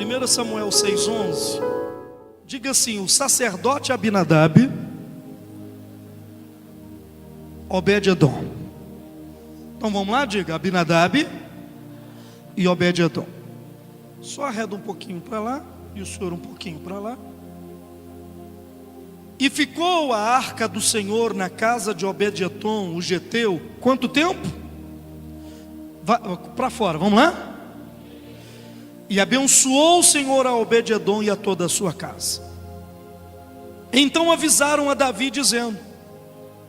1 Samuel 6,11. Diga assim: o sacerdote Abinadab, Obed-edom. Então vamos lá, diga Abinadab e Obed-edom. Só arreda um pouquinho para lá e o senhor um pouquinho para lá. E ficou a arca do Senhor na casa de Obed-edom, o geteu, quanto tempo? Para fora, vamos lá? E abençoou o Senhor a Obed-edom e a toda a sua casa. Então avisaram a Davi dizendo: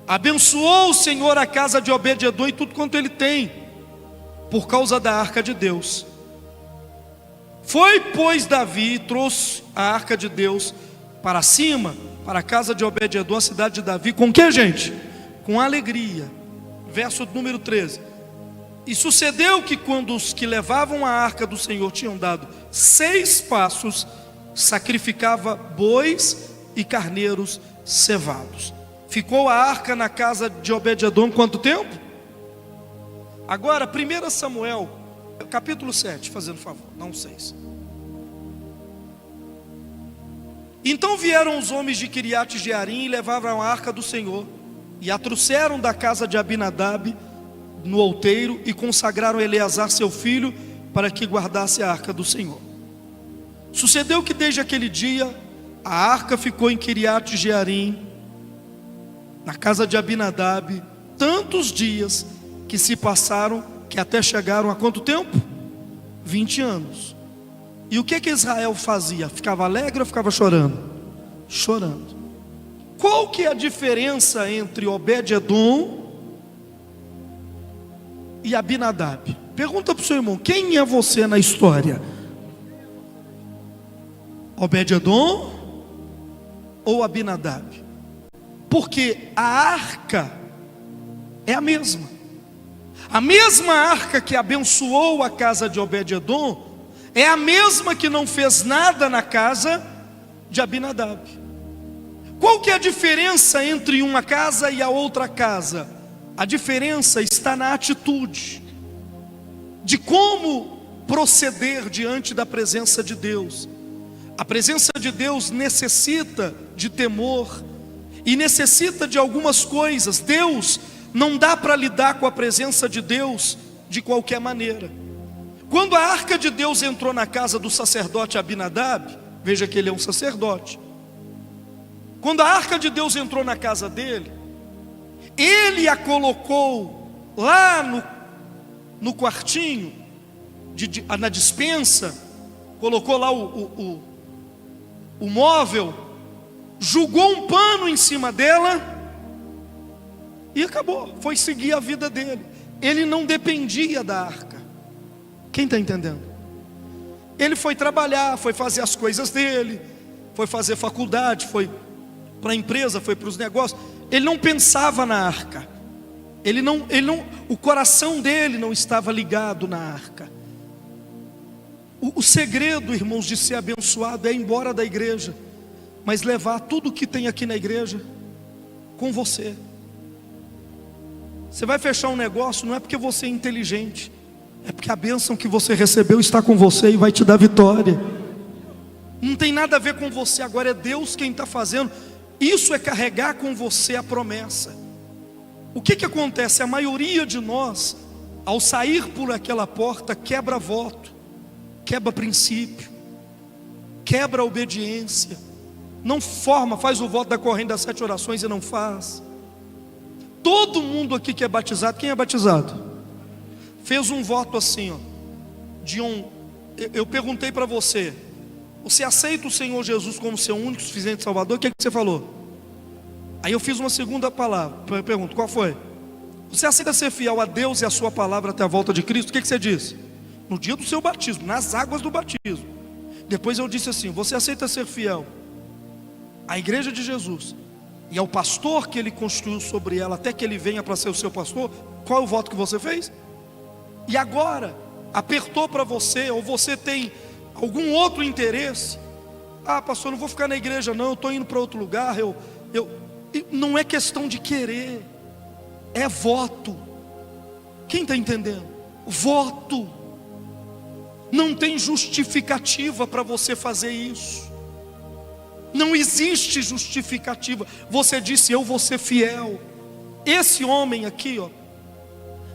abençoou o Senhor a casa de Obed-edom e tudo quanto ele tem, por causa da arca de Deus. Foi, pois, Davi e trouxe a arca de Deus para cima, para a casa de Obed-edom, a cidade de Davi, com que, gente? Com alegria. Verso número 13. E sucedeu que quando os que levavam a arca do Senhor tinham dado 6 passos, sacrificava bois e carneiros cevados. Ficou a arca na casa de Obed-edom quanto tempo? Agora, 1 Samuel, capítulo 7, fazendo favor, não 6. Então vieram os homens de Quiriate-Jearim e levavam a arca do Senhor, e a trouxeram da casa de Abinadab no outeiro, e consagraram Eleazar seu filho para que guardasse a arca do Senhor. Sucedeu que desde aquele dia a arca ficou em Quiriate-Jearim, na casa de Abinadab, tantos dias que se passaram, que até chegaram a quanto tempo? 20 anos. E o que Israel fazia? Ficava alegre ou ficava chorando? Chorando. Qual que é a diferença entre Obed-edom e Abinadab? Pergunta para o seu irmão: quem é você na história? Obed-edom ou Abinadab? Porque a arca é a mesma arca que abençoou a casa de Obed-edom é a mesma que não fez nada na casa de Abinadab. Qual que é a diferença entre uma casa e a outra casa? A diferença está na atitude, de como proceder diante da presença de Deus. A presença de Deus necessita de temor e necessita de algumas coisas. Deus não dá para lidar com a presença de Deus de qualquer maneira. Quando a arca de Deus entrou na casa do sacerdote Abinadab, veja que ele é um sacerdote. Quando a arca de Deus entrou na casa dele, ele a colocou lá no quartinho, na despensa, colocou lá o móvel, jogou um pano em cima dela e acabou, foi seguir a vida dele. Ele não dependia da arca. Quem está entendendo? Ele foi trabalhar, foi fazer as coisas dele, foi fazer faculdade, foi para a empresa, foi para os negócios. Ele não pensava na arca. O coração dele não estava ligado na arca. O segredo, irmãos, de ser abençoado é ir embora da igreja, mas levar tudo que tem aqui na igreja com você. Você vai fechar um negócio, não é porque você é inteligente, é porque a bênção que você recebeu está com você e vai te dar vitória. Não tem nada a ver com você, agora é Deus quem está fazendo. Isso é carregar com você a promessa. O que acontece? A maioria de nós, ao sair por aquela porta, quebra voto, quebra princípio, quebra obediência, não forma, faz o voto da corrente das 7 orações e não faz. Todo mundo aqui que é batizado, quem é batizado? Fez um voto assim, ó, eu perguntei para você: você aceita o Senhor Jesus como seu único, suficiente Salvador? O que você falou? Aí eu fiz uma segunda palavra, eu pergunto: qual foi? Você aceita ser fiel a Deus e a sua palavra até a volta de Cristo? O que você disse? No dia do seu batismo, nas águas do batismo. Depois eu disse assim: você aceita ser fiel à igreja de Jesus e ao pastor que ele construiu sobre ela, até que ele venha para ser o seu pastor? Qual é o voto que você fez? E agora, apertou para você, ou você tem algum outro interesse? Ah, pastor, não vou ficar na igreja não, eu estou indo para outro lugar. Não é questão de querer, é voto. Quem está entendendo? Voto. Não tem justificativa para você fazer isso. Não existe justificativa. Você disse: eu vou ser fiel. Esse homem aqui, ó,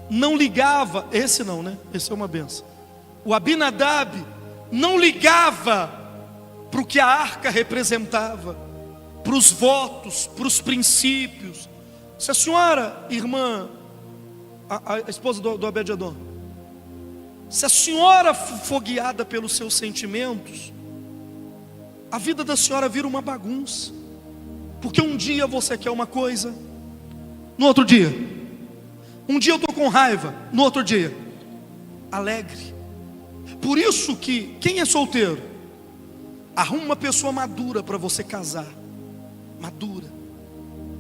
não ligava. Esse não, né? Esse é uma benção. O Abinadab não ligava para o que a arca representava, para os votos, para os princípios. Se a senhora, irmã, a esposa do Obed-edom, se a senhora for guiada pelos seus sentimentos, a vida da senhora vira uma bagunça. Porque um dia você quer uma coisa, no outro dia, um dia eu estou com raiva, no outro dia, alegre. Por isso que, quem é solteiro, arruma uma pessoa madura para você casar. Madura,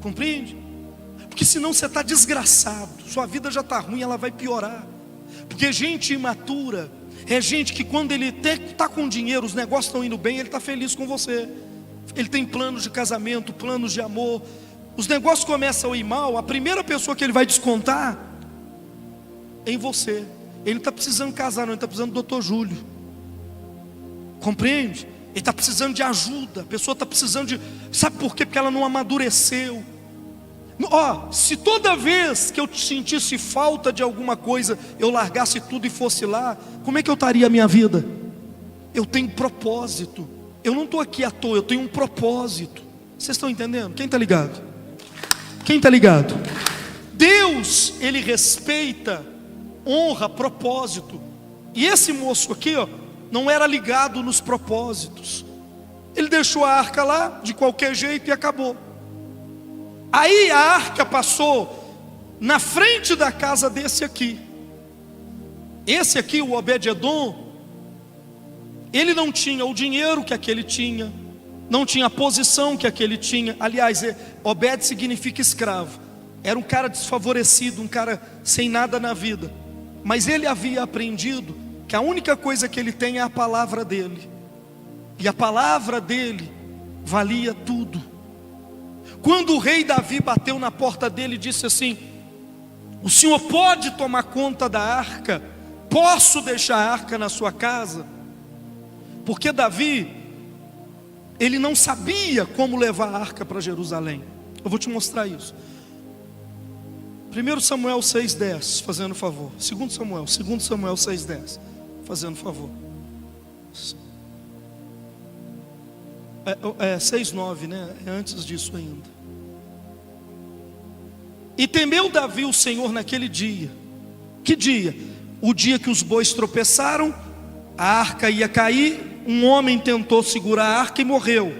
compreende? Porque senão você está desgraçado, sua vida já está ruim, ela vai piorar. Porque gente imatura é gente que quando ele está com dinheiro, os negócios estão indo bem, ele está feliz com você. Ele tem planos de casamento, planos de amor. Os negócios começam a ir mal, a primeira pessoa que ele vai descontar é em você. Ele não está precisando casar, não, ele está precisando do Dr. Júlio. Compreende? Ele está precisando de ajuda. A pessoa está precisando de... Sabe por quê? Porque ela não amadureceu. Ó, se toda vez que eu sentisse falta de alguma coisa, eu largasse tudo e fosse lá, como é que eu estaria a minha vida? Eu tenho propósito. Eu não estou aqui à toa, eu tenho um propósito. Vocês estão entendendo? Quem está ligado? Quem está ligado? Deus, Ele respeita, honra, propósito. E esse moço aqui, ó, não era ligado nos propósitos. Ele deixou a arca lá, de qualquer jeito, e acabou. Aí a arca passou na frente da casa desse aqui. Esse aqui, o Obed-edom, ele não tinha o dinheiro que aquele tinha, não tinha a posição que aquele tinha. Aliás, Obed significa escravo. Era um cara desfavorecido, um cara sem nada na vida. Mas ele havia aprendido que a única coisa que ele tem é a palavra dele. E a palavra dele valia tudo. Quando o rei Davi bateu na porta dele e disse assim: o senhor pode tomar conta da arca? Posso deixar a arca na sua casa? Porque Davi, ele não sabia como levar a arca para Jerusalém. Eu vou te mostrar isso. 1 Samuel 6,10, fazendo favor. 2 Samuel 6,10, fazendo favor. 6,9, né? É antes disso ainda. E temeu Davi o Senhor naquele dia. Que dia? O dia que os bois tropeçaram, a arca ia cair, um homem tentou segurar a arca e morreu.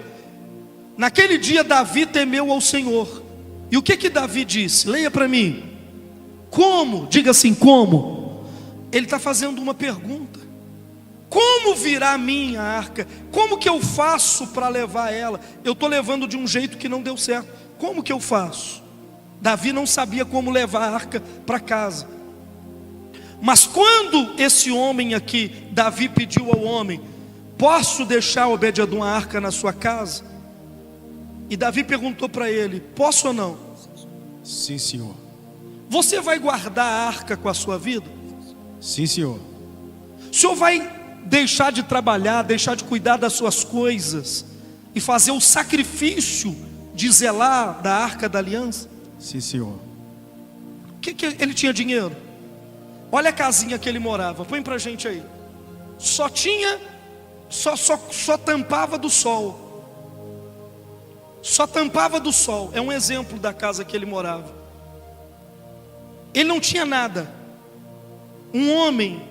Naquele dia Davi temeu ao Senhor. E o que Davi disse? Leia para mim. Como? Diga assim, como? Ele está fazendo uma pergunta. Como virá a minha arca? Como que eu faço para levar ela? Eu estou levando de um jeito que não deu certo. Como que eu faço? Davi não sabia como levar a arca para casa. Mas quando esse homem aqui, Davi pediu ao homem: posso deixar Obed-edom a arca na sua casa? E Davi perguntou para ele: posso ou não? Sim, senhor. Você vai guardar a arca com a sua vida? Sim, senhor. O senhor vai deixar de trabalhar, deixar de cuidar das suas coisas e fazer o sacrifício de zelar da arca da aliança? Sim, senhor. Que ele tinha dinheiro? Olha a casinha que ele morava, põe pra gente aí. Só tampava do sol. Só tampava do sol. É um exemplo da casa que ele morava. Ele não tinha nada. Um homem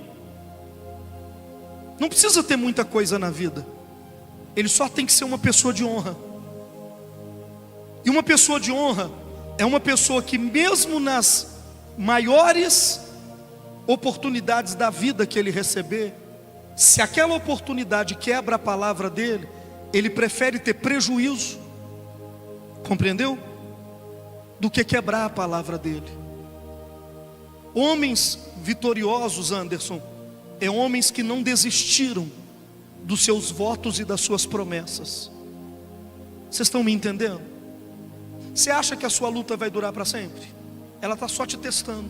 não precisa ter muita coisa na vida. Ele só tem que ser uma pessoa de honra. E uma pessoa de honra é uma pessoa que mesmo nas maiores oportunidades da vida que ele receber, se aquela oportunidade quebra a palavra dele, ele prefere ter prejuízo, compreendeu? Do que quebrar a palavra dele. Homens vitoriosos, Anderson, é homens que não desistiram dos seus votos e das suas promessas. Vocês estão me entendendo? Você acha que a sua luta vai durar para sempre? Ela está só te testando,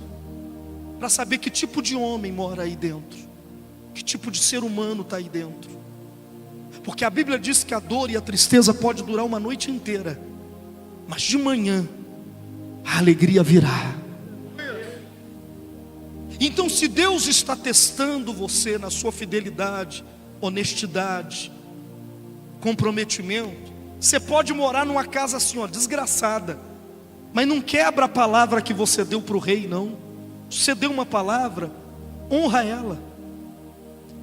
para saber que tipo de homem mora aí dentro. Que tipo de ser humano está aí dentro? Porque a Bíblia diz que a dor e a tristeza pode durar uma noite inteira, mas de manhã a alegria virá. Então, se Deus está testando você na sua fidelidade, honestidade, comprometimento, você pode morar numa casa assim, ó, desgraçada, mas não quebra a palavra que você deu para o rei, não. Você deu uma palavra, honra ela.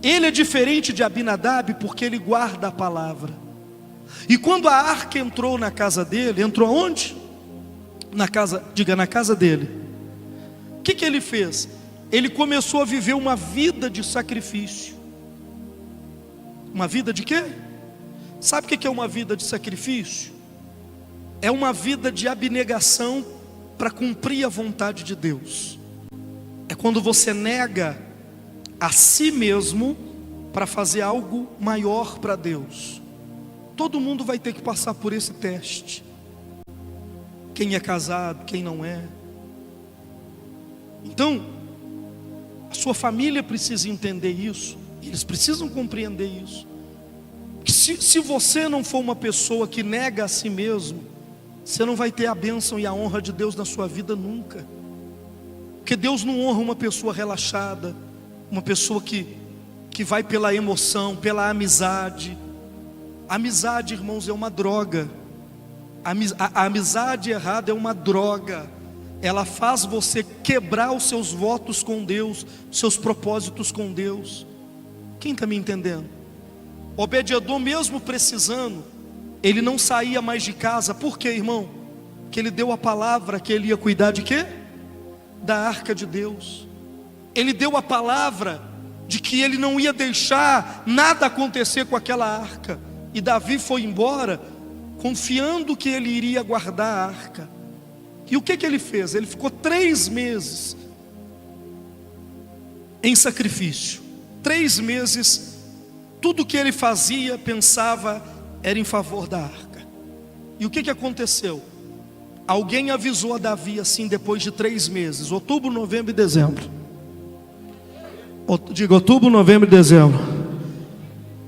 Ele é diferente de Abinadab porque ele guarda a palavra. E quando a arca entrou na casa dele, entrou aonde? Na casa, diga, na casa dele. O que ele fez? Ele começou a viver uma vida de sacrifício. Uma vida de quê? Sabe o que é uma vida de sacrifício? É uma vida de abnegação para cumprir a vontade de Deus. É quando você nega a si mesmo para fazer algo maior para Deus. Todo mundo vai ter que passar por esse teste. Quem é casado, quem não é. Então, a sua família precisa entender isso. Eles precisam compreender isso. Que se você não for uma pessoa que nega a si mesmo, você não vai ter a bênção e a honra de Deus na sua vida nunca. Porque Deus não honra uma pessoa relaxada, uma pessoa que vai pela emoção, pela amizade. A amizade, irmãos, é uma droga. A amizade errada é uma droga. Ela faz você quebrar os seus votos com Deus, seus propósitos com Deus. Quem está me entendendo? Obed-edom, mesmo precisando, ele não saía mais de casa. Por quê, irmão? Porque ele deu a palavra que ele ia cuidar de quê? Da arca de Deus. Ele deu a palavra de que ele não ia deixar nada acontecer com aquela arca. E Davi foi embora confiando que ele iria guardar a arca. E o que ele fez? Ele ficou 3 meses em sacrifício. 3 meses, tudo que ele fazia, pensava, era em favor da arca. E o que aconteceu? Alguém avisou a Davi assim, depois de 3 meses, outubro, novembro e dezembro. Diga, outubro, novembro e dezembro.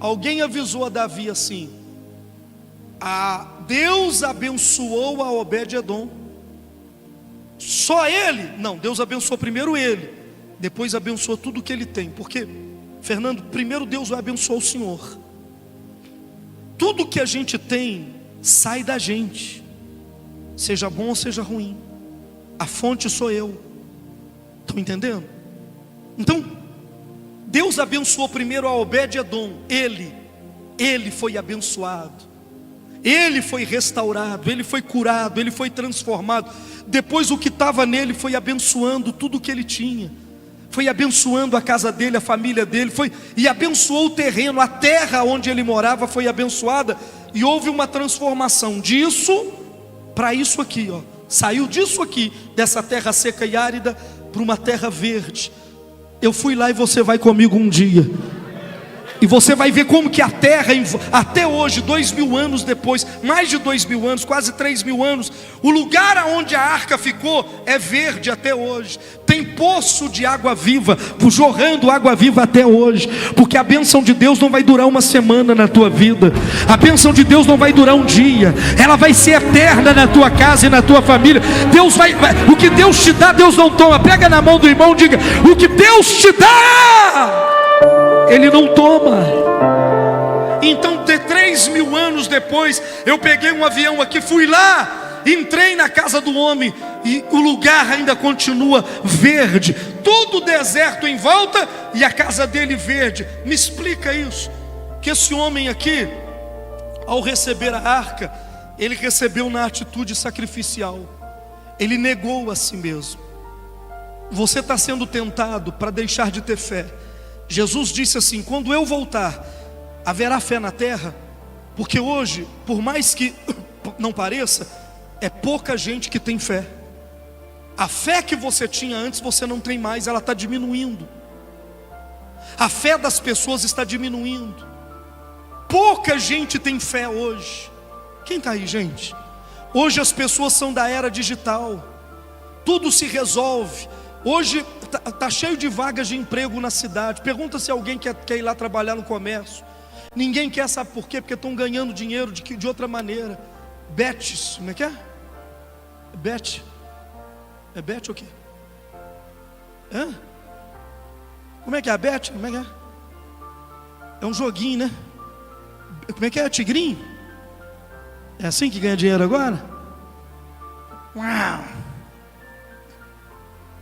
Alguém avisou a Davi assim: Deus abençoou a Obed-edom. Só ele? Não, Deus abençoou primeiro ele, depois abençoou tudo que ele tem. Porque, Fernando, primeiro Deus vai abençoar o Senhor. Tudo que a gente tem sai da gente, seja bom ou seja ruim. A fonte sou eu. Estão entendendo? Então, Deus abençoou primeiro a Obed-edom. Ele foi abençoado, ele foi restaurado, ele foi curado, ele foi transformado. Depois o que estava nele foi abençoando tudo que ele tinha. Foi abençoando a casa dele, a família dele, e abençoou o terreno, a terra onde ele morava foi abençoada. E houve uma transformação disso para isso aqui, ó. Saiu disso aqui, dessa terra seca e árida, para uma terra verde. Eu fui lá e você vai comigo um dia. E você vai ver como que a terra, até hoje, 2000 anos depois, mais de 2000 anos, quase 3000 anos, o lugar onde a arca ficou é verde até hoje. Tem poço de água viva, jorrando água viva até hoje. Porque a bênção de Deus não vai durar uma semana na tua vida. A bênção de Deus não vai durar um dia. Ela vai ser eterna na tua casa e na tua família. O que Deus te dá, Deus não toma. Pega na mão do irmão e diga: o que Deus te dá, Ele não toma. Então, 3000 anos depois, eu peguei um avião aqui, fui lá, entrei na casa do homem, e o lugar ainda continua verde, tudo deserto em volta, e a casa dele verde. Me explica isso. Que esse homem aqui, ao receber a arca, ele recebeu na atitude sacrificial. Ele negou a si mesmo. Você está sendo tentado para deixar de ter fé. Jesus disse assim: quando eu voltar, haverá fé na terra? Porque hoje, por mais que não pareça, é pouca gente que tem fé. A fé que você tinha antes, você não tem mais, ela está diminuindo. A fé das pessoas está diminuindo. Pouca gente tem fé hoje. Quem está aí, gente? Hoje as pessoas são da era digital. Tudo se resolve. Hoje tá cheio de vagas de emprego na cidade. Pergunta se alguém quer ir lá trabalhar no comércio. Ninguém quer, sabe por quê? Porque estão ganhando dinheiro de outra maneira. Bets, como é que é? Bet. É bet o quê? Hã? Como é que é a bet? Como é que é? É um joguinho, né? Como é que é? Tigrinho? É assim que ganha dinheiro agora? Uau!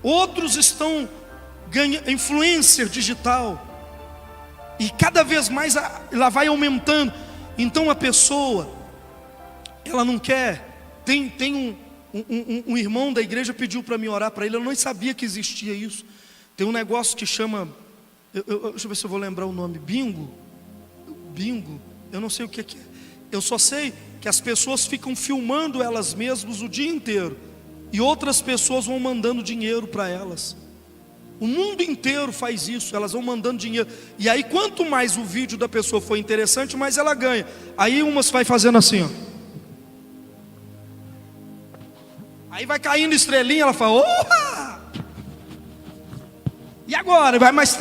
Outros estão ganhando influencer digital. E cada vez mais ela vai aumentando. Então a pessoa, ela não quer. Tem um irmão da igreja pediu para mim orar para ele. Eu não sabia que existia isso. Tem um negócio que chama, deixa eu ver se eu vou lembrar o nome. Bingo. Eu não sei o que é. Eu só sei que as pessoas ficam filmando elas mesmas o dia inteiro. E outras pessoas vão mandando dinheiro para elas. O mundo inteiro faz isso, elas vão mandando dinheiro. E aí quanto mais o vídeo da pessoa for interessante, mais ela ganha. Aí umas vai fazendo assim, ó. Aí vai caindo estrelinha, ela fala, opa! E agora? Vai mais.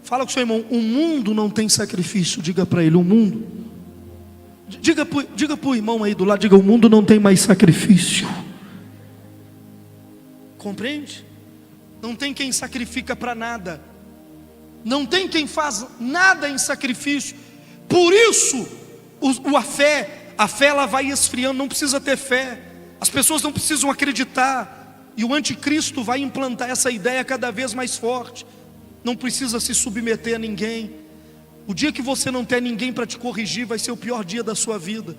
Fala com o seu irmão, o mundo não tem sacrifício. Diga para ele, o mundo. Diga para o irmão aí do lado, diga, o mundo não tem mais sacrifício. Compreende? Não tem quem sacrifica para nada. Não tem quem faz nada em sacrifício. Por isso, a fé ela vai esfriando. Não precisa ter fé. As pessoas não precisam acreditar. E o anticristo vai implantar essa ideia cada vez mais forte. Não precisa se submeter a ninguém. O dia que você não ter ninguém para te corrigir vai ser o pior dia da sua vida.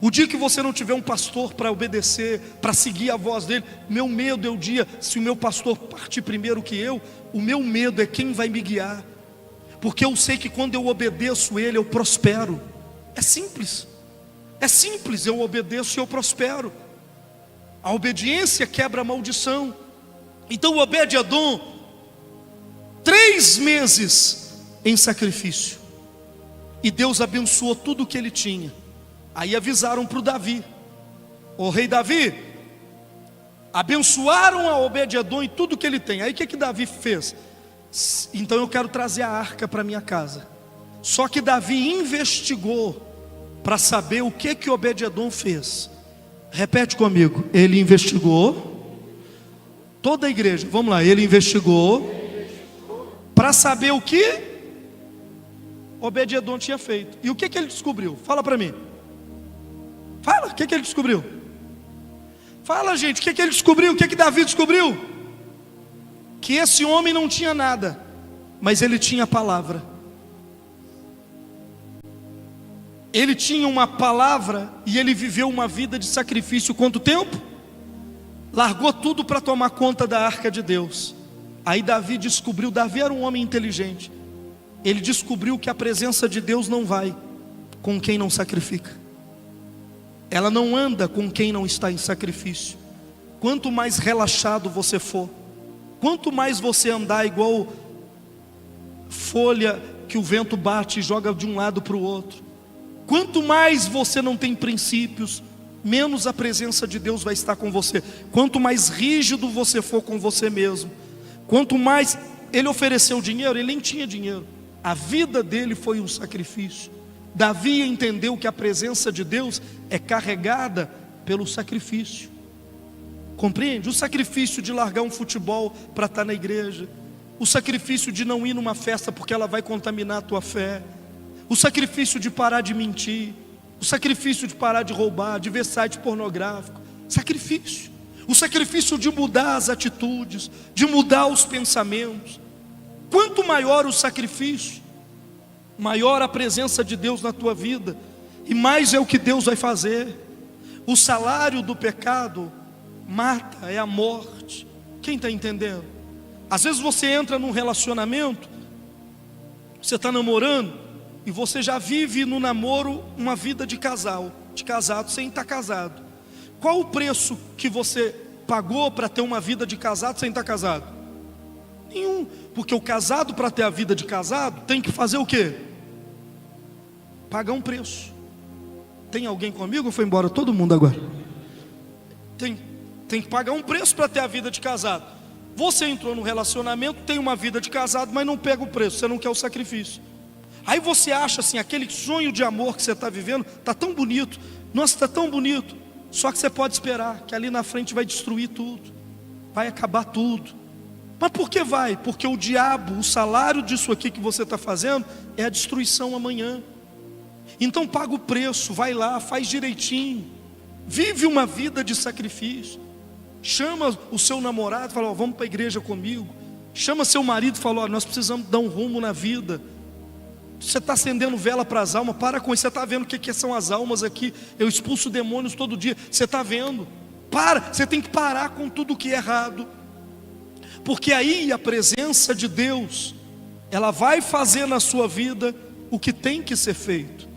O dia que você não tiver um pastor para obedecer, para seguir a voz dele, meu medo é o dia, se o meu pastor partir primeiro que eu, o meu medo é quem vai me guiar. Porque eu sei que quando eu obedeço ele, eu prospero. É simples, eu obedeço e eu prospero. A obediência quebra a maldição. Então Obed-Edom, 3 meses em sacrifício, e Deus abençoou tudo o que ele tinha. Aí avisaram para o Davi, o rei Davi, abençoaram a Obed-Edom e tudo que ele tem. Aí o que Davi fez? Então eu quero trazer a arca para minha casa. Só que Davi investigou para saber o que Obed-Edom fez. Repete comigo, ele investigou. Toda a igreja, vamos lá, ele investigou para saber o que Obed-Edom tinha feito. E o que ele descobriu? Fala para mim. Fala, o que ele descobriu? Fala, gente, o que ele descobriu? O que Davi descobriu? Que esse homem não tinha nada, mas ele tinha a palavra. Ele tinha uma palavra e ele viveu uma vida de sacrifício. Quanto tempo? Largou tudo para tomar conta da arca de Deus. Aí Davi descobriu, Davi era um homem inteligente. Ele descobriu que a presença de Deus não vai com quem não sacrifica. Ela não anda com quem não está em sacrifício. Quanto mais relaxado você for, quanto mais você andar igual folha que o vento bate e joga de um lado para o outro, quanto mais você não tem princípios, menos a presença de Deus vai estar com você. Quanto mais rígido você for com você mesmo, quanto mais ele ofereceu dinheiro, ele nem tinha dinheiro. A vida dele foi um sacrifício. Davi entendeu que a presença de Deus é carregada pelo sacrifício. Compreende? O sacrifício de largar um futebol para estar na igreja. O sacrifício de não ir numa festa porque ela vai contaminar a tua fé. O sacrifício de parar de mentir. O sacrifício de parar de roubar, de ver site pornográfico. Sacrifício. O sacrifício de mudar as atitudes, de mudar os pensamentos. Quanto maior o sacrifício, maior a presença de Deus na tua vida, e mais é o que Deus vai fazer. O salário do pecado mata, é a morte. Quem está entendendo? Às vezes você entra num relacionamento, você está namorando, e você já vive no namoro uma vida de casado sem estar casado. Qual o preço que você pagou para ter uma vida de casado sem estar casado? Nenhum, porque o casado, para ter a vida de casado, tem que fazer o quê? Pagar um preço. Tem alguém comigo ou foi embora todo mundo agora? Tem que pagar um preço para ter a vida de casado. Você entrou no relacionamento, tem uma vida de casado, mas não pega o preço, você não quer o sacrifício. Aí você acha assim, aquele sonho de amor que você está vivendo, está tão bonito, nossa, está tão bonito. Só que você pode esperar, que ali na frente vai destruir tudo, vai acabar tudo. Mas por que vai? Porque o diabo, o salário disso aqui que você está fazendo, é a destruição amanhã. Então paga o preço, vai lá, faz direitinho, vive uma vida de sacrifício. Chama o seu namorado e fala, vamos para a igreja comigo. Chama seu marido e fala, nós precisamos dar um rumo na vida. Você está acendendo vela para as almas, para com isso. Você está vendo o que são as almas aqui? Eu expulso demônios todo dia. Você está vendo? Para, você tem que parar com tudo que é errado. Porque aí a presença de Deus, ela vai fazer na sua vida o que tem que ser feito.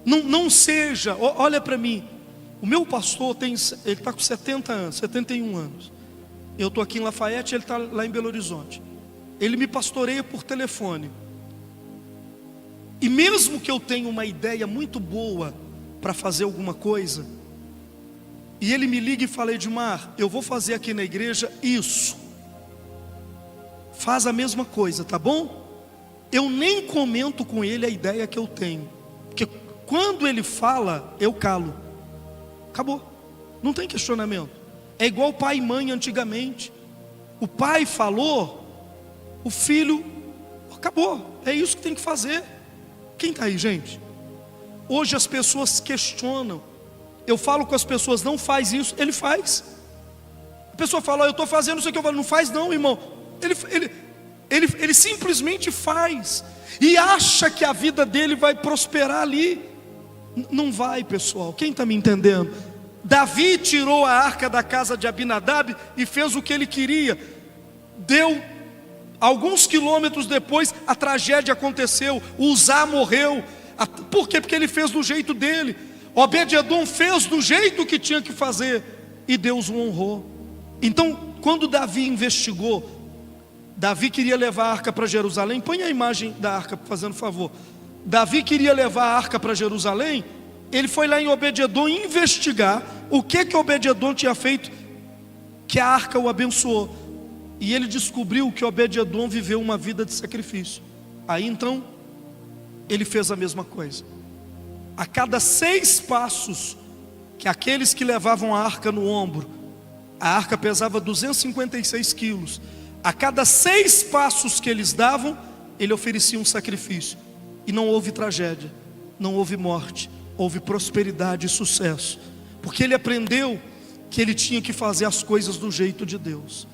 Não seja, olha para mim. O meu pastor ele está com 70 anos, 71 anos. Eu estou aqui em Lafayette, ele está lá em Belo Horizonte. Ele me pastoreia por telefone. E mesmo que eu tenha uma ideia muito boa para fazer alguma coisa, e ele me liga e fala, Edmar, eu vou fazer aqui na igreja isso. Faz a mesma coisa, tá bom? Eu nem comento com ele a ideia que eu tenho. Porque quando ele fala, eu calo. Acabou, não tem questionamento. É igual pai e mãe antigamente. O pai falou, o filho, acabou, é isso que tem que fazer. Quem está aí, gente? Hoje as pessoas questionam. Eu falo com as pessoas, não faz isso, ele faz. A pessoa fala, eu estou fazendo isso aqui, eu falo, não faz não, irmão. Ele simplesmente faz. E acha que a vida dele vai prosperar ali. Não vai, pessoal, quem está me entendendo? Davi tirou a arca da casa de Abinadab e fez o que ele queria. Deu alguns quilômetros depois, a tragédia aconteceu. Uzá morreu. Por quê? Porque ele fez do jeito dele. Obed-edom fez do jeito que tinha que fazer, e Deus o honrou. Então, quando Davi investigou, Davi queria levar a arca para Jerusalém. Põe a imagem da arca, fazendo favor. Davi queria levar a arca para Jerusalém. Ele foi lá em Obed-edom investigar o que Obed-edom tinha feito, que a arca o abençoou. E ele descobriu que Obed-edom viveu uma vida de sacrifício. Aí então, ele fez a mesma coisa. A cada 6 passos que aqueles que levavam a arca no ombro, a arca pesava 256 quilos. A cada 6 passos que eles davam, ele oferecia um sacrifício. E não houve tragédia, não houve morte, houve prosperidade e sucesso. Porque ele aprendeu que ele tinha que fazer as coisas do jeito de Deus.